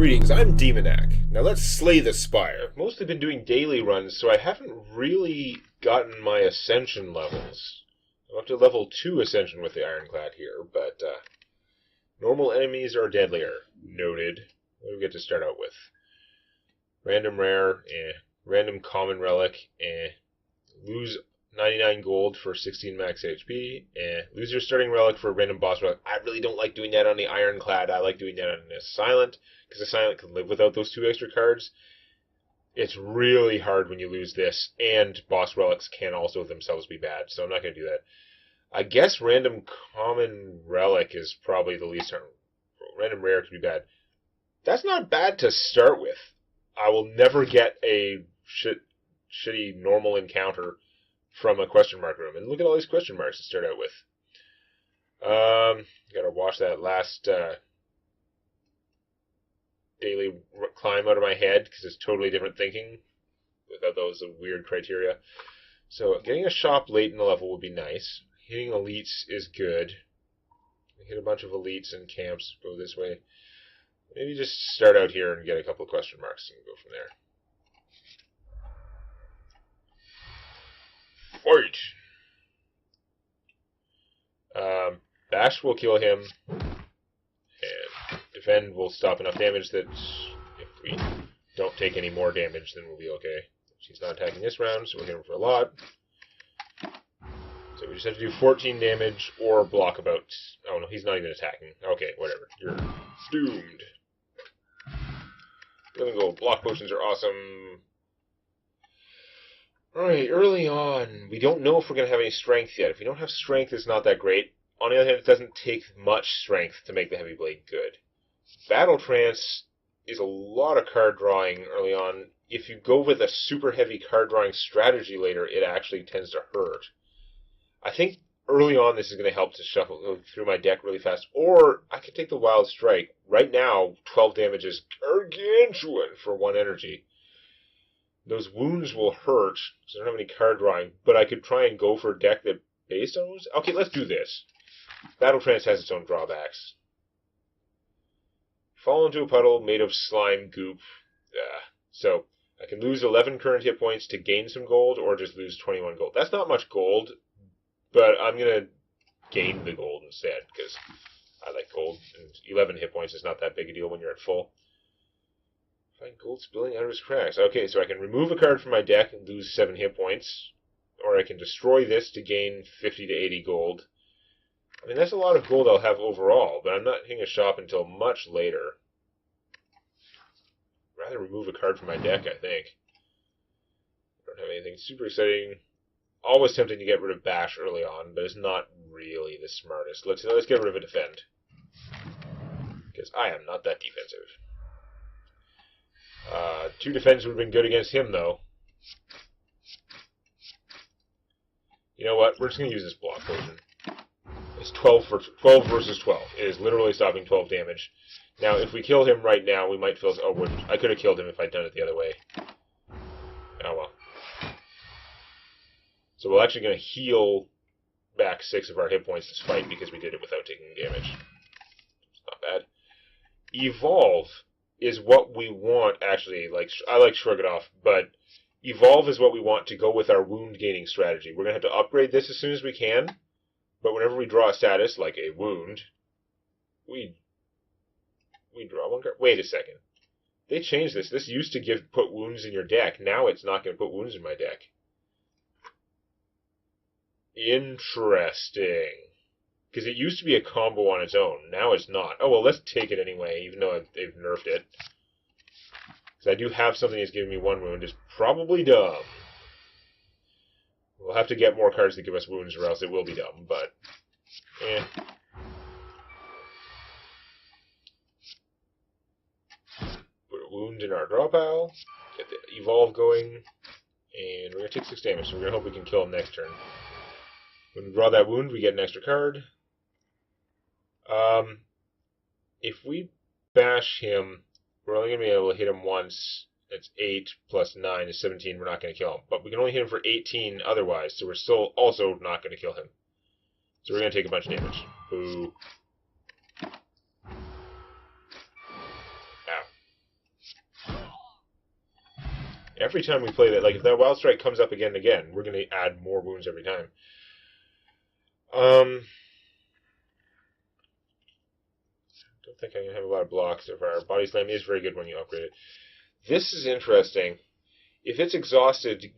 Greetings, I'm Demonac. Now let's slay the Spire. I've mostly been doing daily runs, so I haven't really gotten my ascension levels. I'm up to level 2 ascension with the Ironclad here, but normal enemies are deadlier. Noted. What do we get to start out with? Random rare, Random common relic, Lose 99 gold for 16 max HP, Lose your starting relic for a random boss relic. I really don't like doing that on the Ironclad. I like doing that on the Silent, because the Silent can live without those 2 extra cards. It's really hard when you lose this, and boss relics can also themselves be bad, so I'm not going to do that. I guess random common relic is probably the least hard. Random rare could be bad. That's not bad to start with. I will never get a shitty normal encounter from a question mark room. And look at all these question marks to start out with. Gotta wash that last daily climb out of my head, because it's totally different thinking without those weird criteria. So getting a shop late in the level would be nice. Hitting elites is good. Hit a bunch of elites and camps, go this way. Maybe just start out here and get a couple of question marks and go from there. Fight! Bash will kill him, and defend will stop enough damage that if we don't take any more damage, then we'll be okay. She's not attacking this round, so we'll hit him for a lot. So we just have to do 14 damage or block about... Oh no, he's not even attacking. Okay, whatever. You're doomed. Living gold. Block potions are awesome. Alright, early on, we don't know if we're going to have any strength yet. If we don't have strength, it's not that great. On the other hand, it doesn't take much strength to make the heavy blade good. Battle Trance is a lot of card drawing early on. If you go with a super heavy card drawing strategy later, it actually tends to hurt. I think early on this is going to help to shuffle through my deck really fast. Or I could take the Wild Strike. Right now, 12 damage is gargantuan for 1 energy. Those wounds will hurt, because I don't have any card drawing, but I could try and go for a deck that based on wounds. Okay, let's do this. Battle Trance has its own drawbacks. Fall into a puddle made of slime goop. So, I can lose 11 current hit points to gain some gold, or just lose 21 gold. That's not much gold, but I'm going to gain the gold instead, because I like gold, and 11 hit points is not that big a deal when you're at full. Find gold spilling out of his cracks. Okay, so I can remove a card from my deck and lose 7 hit points, or I can destroy this to gain 50 to 80 gold. I mean, that's a lot of gold I'll have overall, but I'm not hitting a shop until much later. I'd rather remove a card from my deck, I think. I don't have anything super exciting. Always tempting to get rid of Bash early on, but it's not really the smartest. Let's get rid of a Defend, because I am not that defensive. 2 defense would have been good against him, though. You know what? We're just going to use this block potion. It's 12 versus 12. It is literally stopping 12 damage. Now, if we kill him right now, we might feel... Oh, I could have killed him if I'd done it the other way. Oh, well. So we're actually going to heal back 6 of our hit points this fight because we did it without taking damage. It's not bad. Evolve is what we want, actually. I like Shrug It Off, but Evolve is what we want to go with our wound gaining strategy. We're going to have to upgrade this as soon as we can, but whenever we draw a status, like a wound, we draw 1 card. Wait a second. They changed this. This used to put wounds in your deck. Now it's not going to put wounds in my deck. Interesting. Because it used to be a combo on its own. Now it's not. Oh, well, let's take it anyway, even though they've nerfed it. Because I do have something that's giving me 1 wound. It's probably dumb. We'll have to get more cards that give us wounds, or else it will be dumb, but... Put a wound in our draw pile. Get the Evolve going. And we're going to take 6 damage, so we're going to hope we can kill him next turn. When we draw that wound, we get an extra card. If we bash him, we're only going to be able to hit him once. That's 8 plus 9 is 17. We're not going to kill him. But we can only hit him for 18 otherwise, so we're still also not going to kill him. So we're going to take a bunch of damage. Boo. Ow. every time we play that. Like, if that Wild Strike comes up again and again, we're going to add more wounds every time. Don't think I'm going to have a lot of blocks so far. Body Slam is very good when you upgrade it. This is interesting. If it's exhausted, you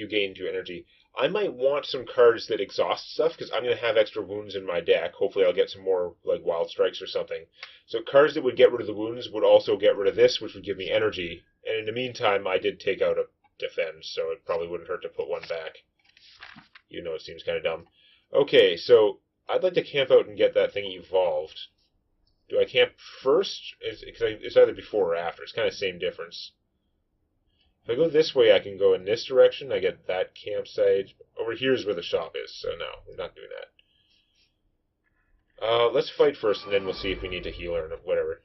gain 2 energy. I might want some cards that exhaust stuff, because I'm going to have extra wounds in my deck. Hopefully I'll get some more, like, Wild Strikes or something. So cards that would get rid of the wounds would also get rid of this, which would give me energy. And in the meantime, I did take out a defend, so it probably wouldn't hurt to put one back. Even though it seems kind of dumb. Okay, so I'd like to camp out and get that thing evolved. Do I camp first? It's either before or after. It's kind of the same difference. If I go this way, I can go in this direction. I get that campsite. Over here is where the shop is, so no, we're not doing that. Let's fight first, and then we'll see if we need to heal or whatever.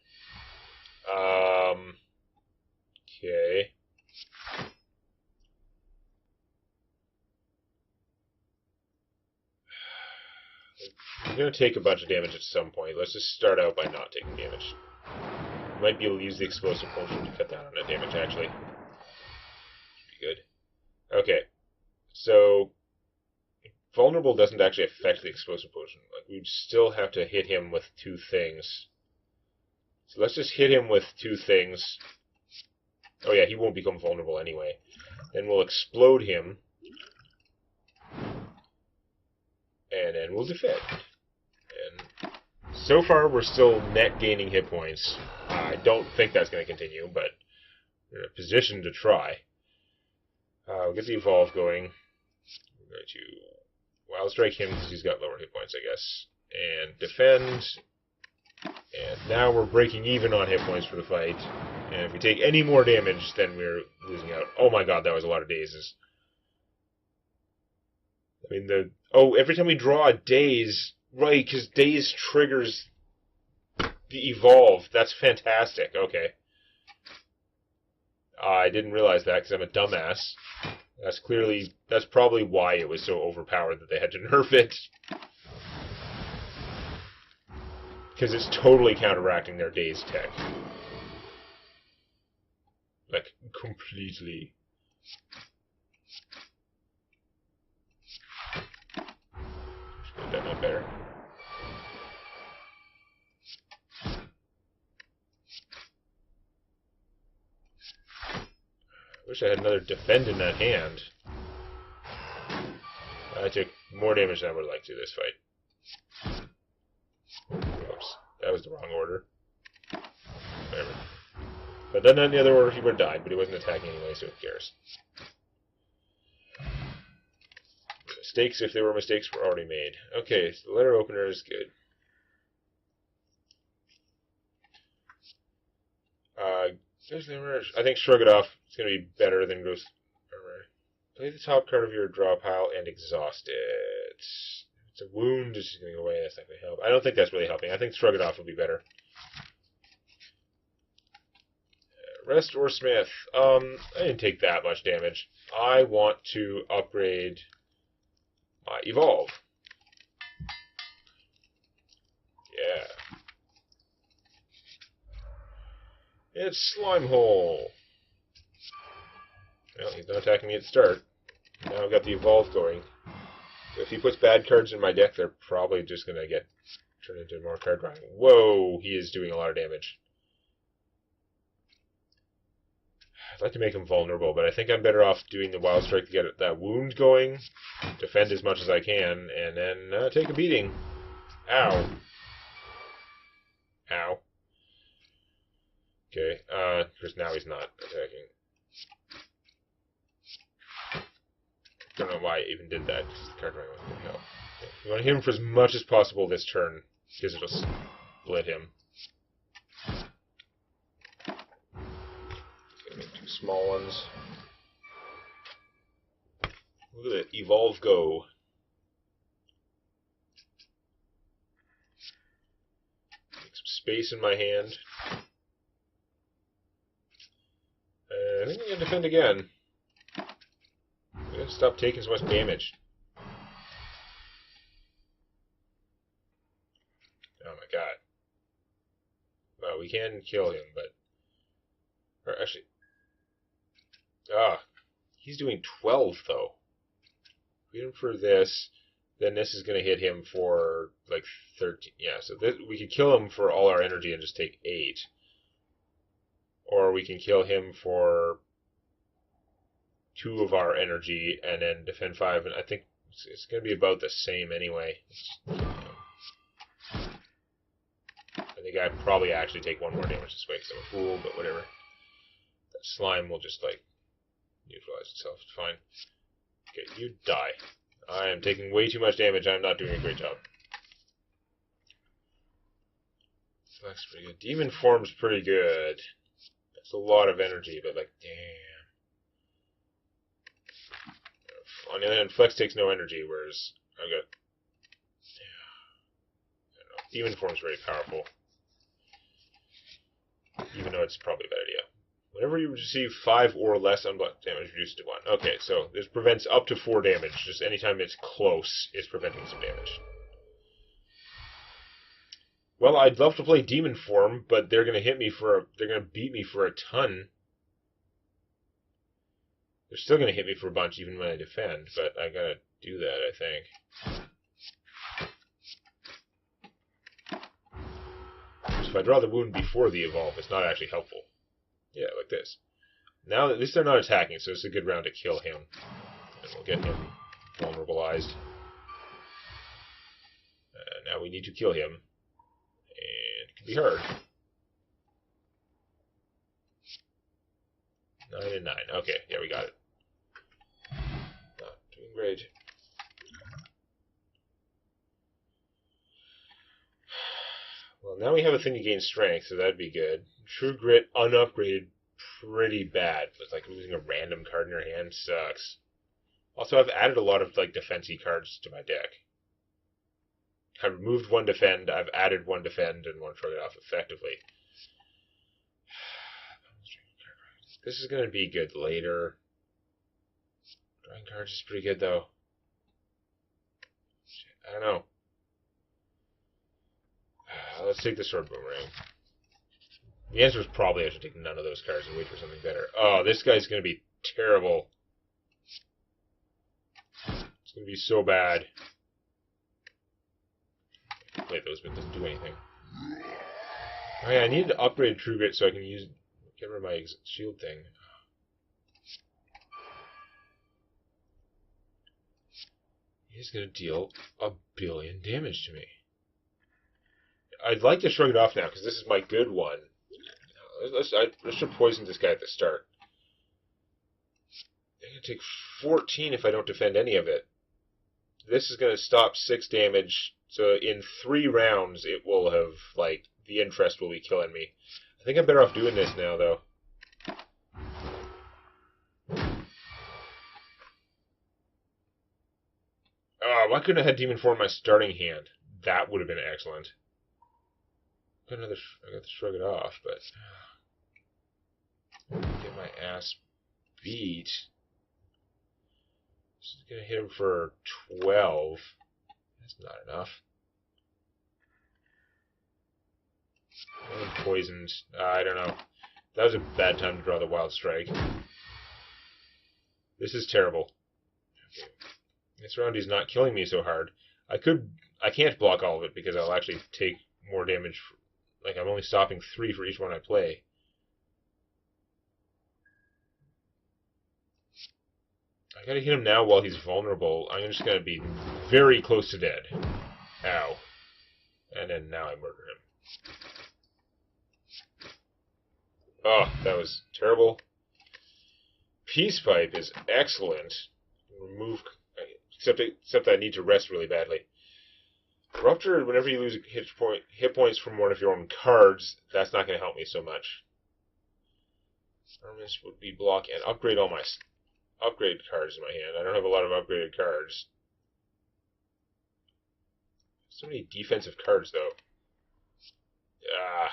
Okay. I'm going to take a bunch of damage at some point. Let's just start out by not taking damage. Might be able to use the explosive potion to cut down on that damage, actually. Good. Okay, so vulnerable doesn't actually affect the explosive potion. Like, we'd still have to hit him with 2 things. So let's just hit him with 2 things. Oh yeah, he won't become vulnerable anyway. Then we'll explode him. And then we'll defend. And so far we're still net gaining hit points. I don't think that's going to continue, but we're in a position to try. We'll get the Evolve going. We're going to Wild Strike him because he's got lower hit points, I guess. And defend. And now we're breaking even on hit points for the fight. And if we take any more damage, then we're losing out. Oh my god, that was a lot of dazes. I mean, every time we draw a daze, right, because daze triggers the Evolve. That's fantastic. Okay. I didn't realize that because I'm a dumbass. That's probably why it was so overpowered that they had to nerf it. Because it's totally counteracting their daze tech. Like, completely. Should have done that better. Wish I had another defend in that hand. I took more damage than I would like to this fight. Oops, that was the wrong order. Whatever. But then in the other order he would have died, but he wasn't attacking anyway, so who cares? Mistakes, if there were mistakes, were already made. Okay, so the letter opener is good. I think Shrug It Off is going to be better than Ghost Armor. Play the top card of your draw pile and exhaust it. It's a wound, it's just going to go away, that's not going to help. I don't think that's really helping. I think Shrug It Off will be better. Rest or Smith. I didn't take that much damage. I want to upgrade my Evolve. Yeah. It's Slime Hole. Well, he's not attacking me at the start. Now I've got the Evolve going. So if he puts bad cards in my deck, they're probably just going to get turned into more card drawing. Whoa, he is doing a lot of damage. I'd like to make him vulnerable, but I think I'm better off doing the Wild Strike to get that wound going, defend as much as I can, and then take a beating. Ow. Ow. Okay, because now he's not attacking. Don't know why I even did that, because the card drawing wasn't going to help. Okay. You want to hit him for as much as possible this turn, because it'll split him. Make 2 small ones. Look at it, Evolve Go. Make some space in my hand. I think I'm going to defend again. I'm going to stop taking so much damage. Oh my god. Well, we can kill him, but... Or actually... Ah, He's doing 12, though. Hit him for this, then this is going to hit him for, like, 13. Yeah, so we could kill him for all our energy and just take 8. Or we can kill him for 2 of our energy and then defend 5. And I think it's going to be about the same anyway. I think I'd probably actually take 1 more damage this way because I'm a fool, but whatever. That slime will just, like, neutralize itself. It's fine. Okay, you die. I am taking way too much damage. I'm not doing a great job. That's pretty good. Demon form's pretty good. That's a lot of energy, but, like, damn. On the other hand, Flex takes no energy, whereas I've got... I don't know. Demon form's very powerful. Even though it's probably a bad idea. Whenever you receive 5 or less unblocked damage, reduced to 1. Okay, so this prevents up to 4 damage. Just anytime it's close, it's preventing some damage. Well, I'd love to play Demon Form, but they're gonna hit me for they're gonna beat me for a ton. They're still gonna hit me for a bunch even when I defend, but I gotta do that, I think. So if I draw the wound before the evolve, it's not actually helpful. Yeah, like this. Now, at least they're not attacking, so it's a good round to kill him. And we'll get him vulnerabilized. Now we need to kill him. And it can be hard. 9 and 9. Okay, yeah, we got it. Not doing great. Well, now we have a thing to gain strength, so that'd be good. True Grit unupgraded pretty bad. It's like losing a random card in your hand sucks. Also, I've added a lot of like defense-y cards to my deck. I've removed 1 defend, I've added 1 defend, and 1 shrug it off effectively. This is going to be good later. Drawing cards is pretty good, though. I don't know. Let's take the Sword Boomerang. The answer is probably I should take none of those cards and wait for something better. Oh, this guy's going to be terrible. It's going to be so bad. Play those, but it doesn't do anything. Oh yeah, I needed to upgrade True Grit so I can get rid of my shield thing. He's going to deal 1 billion damage to me. I'd like to shrug it off now, because this is my good one. I should poison this guy at the start. I'm going to take 14 if I don't defend any of it. This is going to stop 6 damage, so in 3 rounds it will have, like, the interest will be killing me. I think I'm better off doing this now, though. Why couldn't I have Demon Form in my starting hand? That would have been excellent. I got to shrug it off, but get my ass beat. This is gonna hit him for 12. That's not enough. I'm poisoned. I don't know. That was a bad time to draw the Wild Strike. This is terrible. Okay. This round he's not killing me so hard. I can't block all of it because I'll actually take more damage. Like, I'm only stopping 3 for each one I play. I gotta hit him now while he's vulnerable. I'm just gonna be very close to dead. Ow. And then now I murder him. Oh, that was terrible. Peace Pipe is excellent. Remove... Except I need to rest really badly. Rupture, whenever you lose hit points from one of your own cards, that's not going to help me so much. Armist would be block and upgrade all my upgrade cards in my hand. I don't have a lot of upgraded cards. So many defensive cards, though. I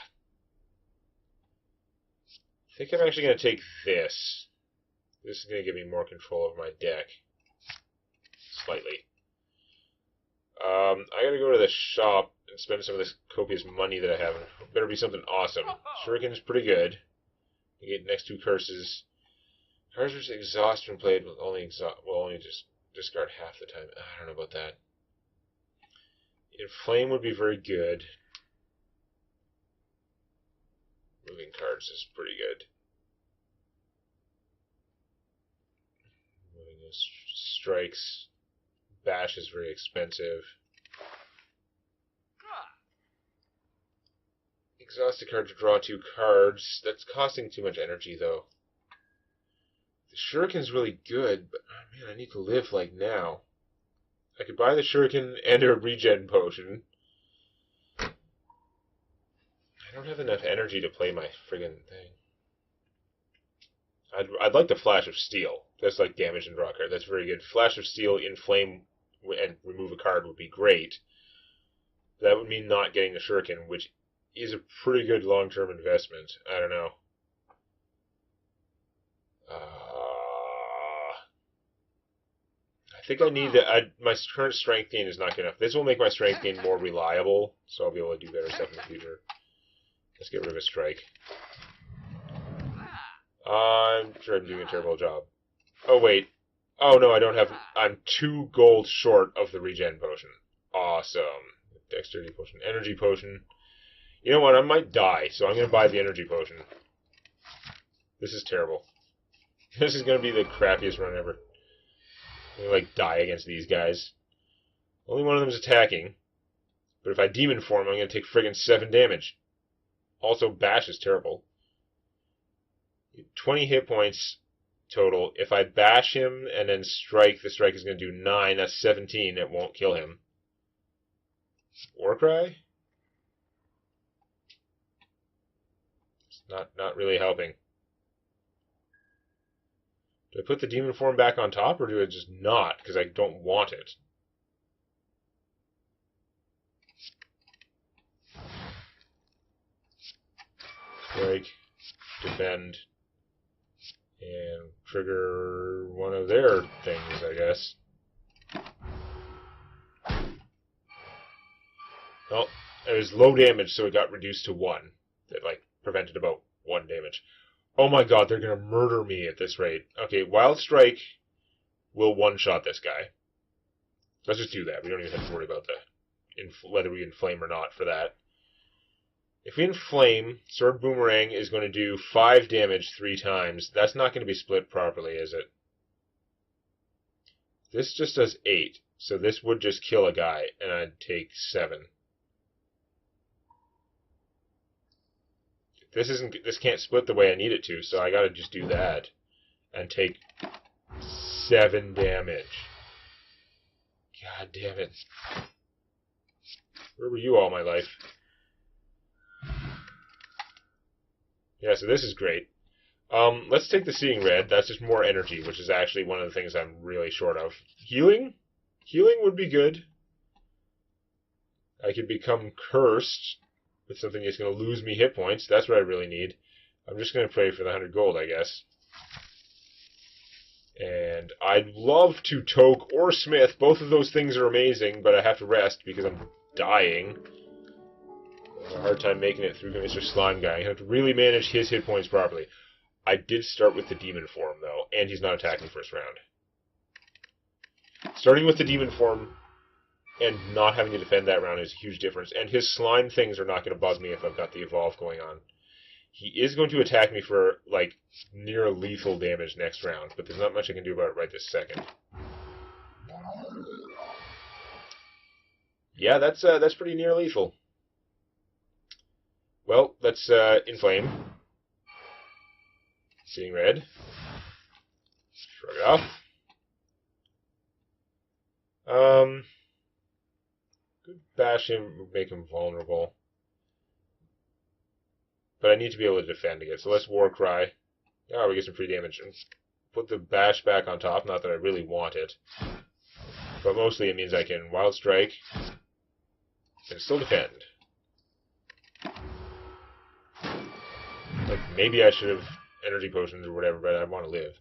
think I'm actually going to take this. This is going to give me more control over my deck. Slightly. I gotta go to the shop and spend some of this copious money that I have. It better be something awesome. Shuriken's pretty good. You get next 2 curses. Cards with exhaust when played will only just discard half the time. I don't know about that. Inflame would be very good. Moving cards is pretty good. Moving strikes. Bash is very expensive. Exhaust a card to draw 2 cards. That's costing too much energy, though. The Shuriken's really good, but oh man, I need to live like now. I could buy the Shuriken and a regen potion. I don't have enough energy to play my friggin' thing. I'd like the Flash of Steel. That's like damage and draw card. That's very good. Flash of Steel, Inflame, and remove a card would be great. That would mean not getting the Shuriken, which is a pretty good long-term investment. I don't know. I think I need that. My current strength gain is not good enough. This will make my strength gain more reliable, so I'll be able to do better stuff in the future. Let's get rid of a strike. I'm sure I'm doing a terrible job. Oh, wait. Oh, no, I don't have... I'm 2 gold short of the regen potion. Awesome. Dexterity potion. Energy potion. You know what? I might die, so I'm going to buy the energy potion. This is terrible. This is going to be the crappiest run ever. I'm going to, like, die against these guys. Only one of them is attacking. But if I demon form, I'm going to take friggin' 7 damage. Also, bash is terrible. 20 hit points total. If I bash him and then strike, the strike is going to do 9. That's 17. It won't kill him. Warcry? It's not really helping. Do I put the demon form back on top, or do I just not, because I don't want it? Strike, defend, and trigger one of their things, I guess. Well, it was low damage, so it got reduced to 1. It, like, prevented about 1 damage. Oh my god, they're gonna murder me at this rate. Okay, Wild Strike will one-shot this guy. Let's just do that. We don't even have to worry about whether we inflame or not for that. If we inflame, Sword Boomerang is going to do 5 damage 3 times. That's not going to be split properly, is it? This just does 8, so this would just kill a guy, and I'd take 7. This can't split the way I need it to, so I gotta just do that. And take 7 damage. God damn it. Where were you all my life? Yeah, so this is great. Let's take the Seeing Red. That's just more energy, which is actually one of the things I'm really short of. Healing? Healing would be good. I could become cursed with something that's going to lose me hit points. That's what I really need. I'm just going to pray for the 100 gold, I guess. And I'd love to Toke or Smith. Both of those things are amazing, but I have to rest because I'm dying. I have a hard time making it through Mr. Slime Guy. I have to really manage his hit points properly. I did start with the demon form, though, and he's not attacking first round. Starting with the demon form and not having to defend that round is a huge difference. And his slime things are not going to bug me if I've got the evolve going on. He is going to attack me for, like, near lethal damage next round, but there's not much I can do about it right this second. Yeah, that's pretty near lethal. Well, let's inflame. Seeing Red. Shrug it off. Could bash him, make him vulnerable. But I need to be able to defend again, so let's Warcry. Oh, we get some free damage. And put the bash back on top, not that I really want it. But mostly it means I can Wild Strike and still defend. Like, maybe I should have energy potions or whatever, but I want to live.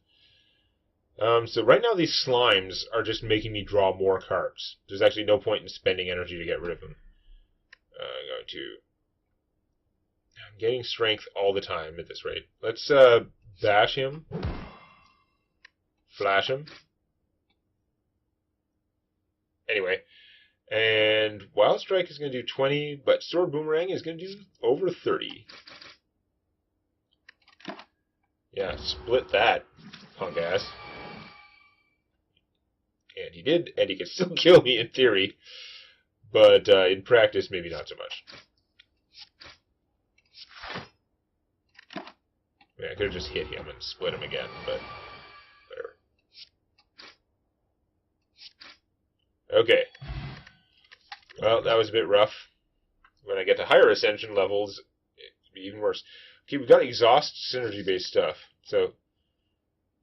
So right now these slimes are just making me draw more cards. There's actually no point in spending energy to get rid of them. I'm getting strength all the time at this rate. Let's bash him. Flash him. Anyway, and Wild Strike is going to do 20, but Sword Boomerang is going to do over 30. Yeah, split that, punk ass. And he did, and he can still kill me in theory, but in practice, maybe not so much. Yeah, I could have just hit him and split him again, but whatever. Okay. Well, that was a bit rough. When I get to higher ascension levels, it'll be even worse. Okay, we've got exhaust synergy-based stuff. So,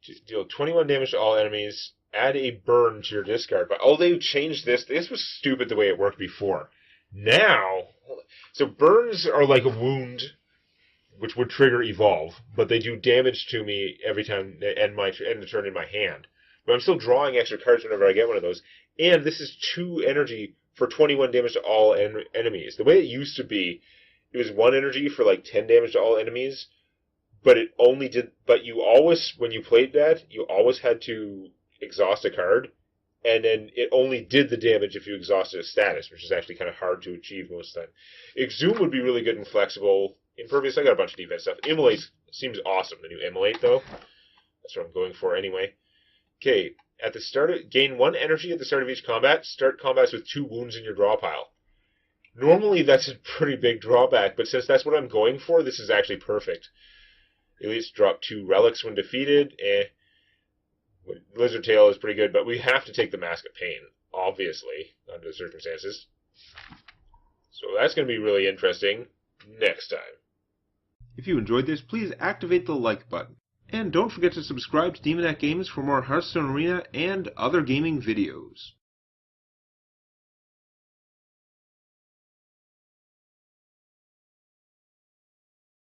to deal 21 damage to all enemies, add a burn to your discard. But oh, they've changed this. This was stupid the way it worked before. Now, so burns are like a wound, which would trigger evolve, but they do damage to me every time they end the turn in my hand. But I'm still drawing extra cards whenever I get one of those. And this is 2 energy for 21 damage to all enemies. The way it used to be, it was 1 energy for like 10 damage to all enemies, but it only did. But you always, when you played that, you always had to exhaust a card, and then it only did the damage if you exhausted a status, which is actually kind of hard to achieve most of the time. Exhume would be really good and flexible. Impervious, I got a bunch of defense stuff. Immolate seems awesome, the new Immolate, though. That's what I'm going for anyway. Okay, at the start gain 1 energy at the start of each combat. Start combats with 2 wounds in your draw pile. Normally, that's a pretty big drawback, but since that's what I'm going for, this is actually perfect. At least drop 2 relics when defeated. Lizard Tail is pretty good, but we have to take the Mask of Pain, obviously, under the circumstances. So that's going to be really interesting next time. If you enjoyed this, please activate the like button. And don't forget to subscribe to Demonet Games for more Hearthstone Arena and other gaming videos.